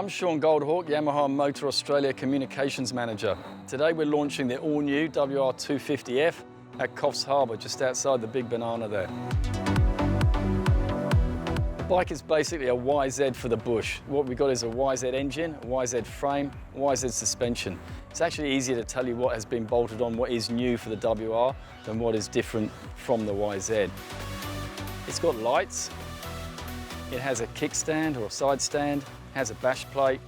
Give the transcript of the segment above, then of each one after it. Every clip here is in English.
I'm Sean Goldhawk, Yamaha Motor Australia Communications Manager. Today we're launching the all-new WR250F at Coffs Harbour, just outside the Big Banana there. The bike is basically a YZ for the bush. What we've got is a YZ engine, a YZ frame, YZ suspension. It's actually easier to tell you what has been bolted on, what is new for the WR, than what is different from the YZ. It's got lights, it has a kickstand or a side stand, has a bash plate,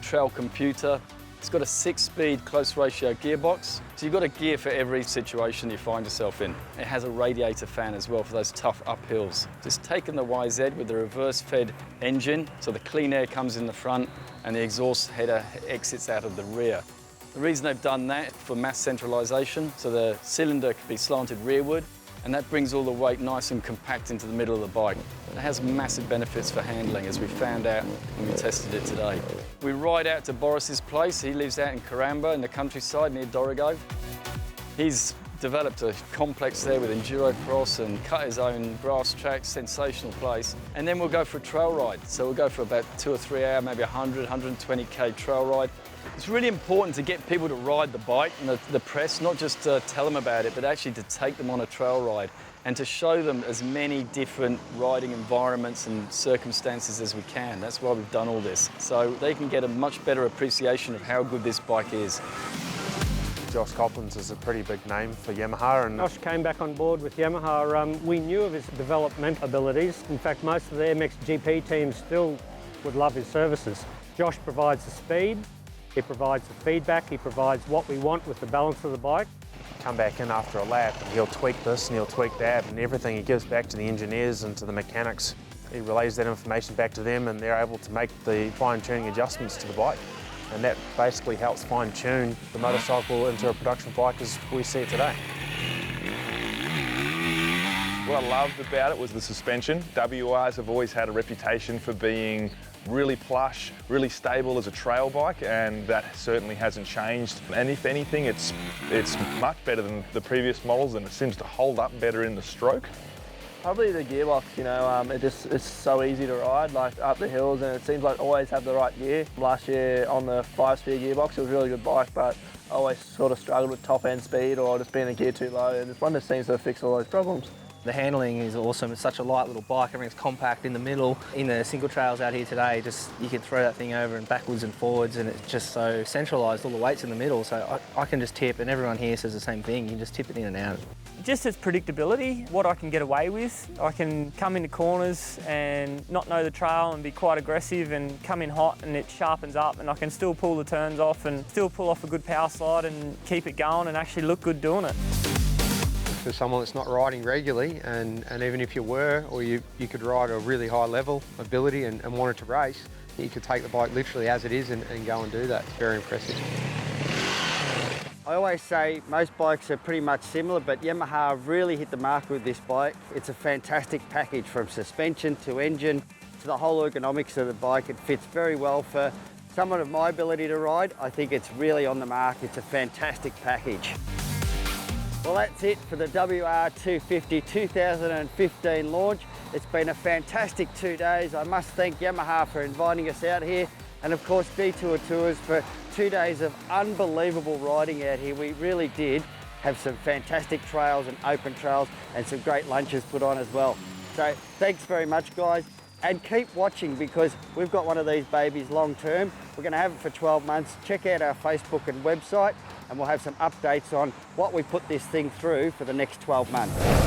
trail computer. It's got a 6-speed close ratio gearbox, so you've got a gear for every situation you find yourself in. It has a radiator fan as well for those tough uphills. Just taken the YZ with the reverse fed engine, so the clean air comes in the front and the exhaust header exits out of the rear. The reason they've done that for mass centralisation, so the cylinder can be slanted rearward, and that brings all the weight nice and compact into the middle of the bike. It has massive benefits for handling, as we found out when we tested it today. We ride out to Boris's place. He lives out in Karamba in the countryside near Dorrigo. He's developed a complex there with enduro cross and cut his own grass track, sensational place. And then we'll go for a trail ride. So we'll go for about 2 or 3 hour, maybe 100, 120K trail ride. It's really important to get people to ride the bike and the press, not just to tell them about it, but actually to take them on a trail ride and to show them as many different riding environments and circumstances as we can. That's why we've done all this, so they can get a much better appreciation of how good this bike is. Josh Coppins is a pretty big name for Yamaha. And Josh came back on board with Yamaha. We knew of his development abilities. In fact, most of the MXGP teams still would love his services. Josh provides the speed, he provides the feedback, he provides what we want with the balance of the bike. Come back in after a lap and he'll tweak this and he'll tweak that, and everything he gives back to the engineers and to the mechanics, he relays that information back to them and they're able to make the fine-tuning adjustments to the bike. And that basically helps fine-tune the motorcycle into a production bike as we see it today. What I loved about it was the suspension. WRs have always had a reputation for being really plush, really stable as a trail bike, and that certainly hasn't changed. And if anything, it's much better than the previous models, and it seems to hold up better in the stroke. Probably the gearbox, you know, it's so easy to ride, like up the hills, and it seems like always have the right gear. Last year on the 5-speed gearbox, it was a really good bike, but I always sort of struggled with top end speed or just being a gear too low, and this one just seems to fix all those problems. The handling is awesome. It's such a light little bike. Everything's compact in the middle. In the single trails out here today, just you can throw that thing over and backwards and forwards, and it's just so centralised. All the weight's in the middle, so I can just tip, and everyone here says the same thing. You can just tip it in and out. Just its predictability, what I can get away with. I can come into corners and not know the trail and be quite aggressive and come in hot, and it sharpens up, and I can still pull the turns off and still pull off a good power slide and keep it going and actually look good doing it. For someone that's not riding regularly, and even if you were, or you could ride a really high level ability and wanted to race, you could take the bike literally as it is and go and do that. It's very impressive. I always say most bikes are pretty much similar, but Yamaha really hit the mark with this bike. It's a fantastic package from suspension to engine to the whole ergonomics of the bike. It fits very well for someone of my ability to ride. I think it's really on the mark. It's a fantastic package. Well, that's it for the WR250 2015 launch. It's been a fantastic 2 days. I must thank Yamaha for inviting us out here, and of course Detour Tours for 2 days of unbelievable riding out here. We really did have some fantastic trails and open trails and some great lunches put on as well. So thanks very much, guys, and keep watching because we've got one of these babies long term. We're going to have it for 12 months. Check out our Facebook and website, and we'll have some updates on what we put this thing through for the next 12 months.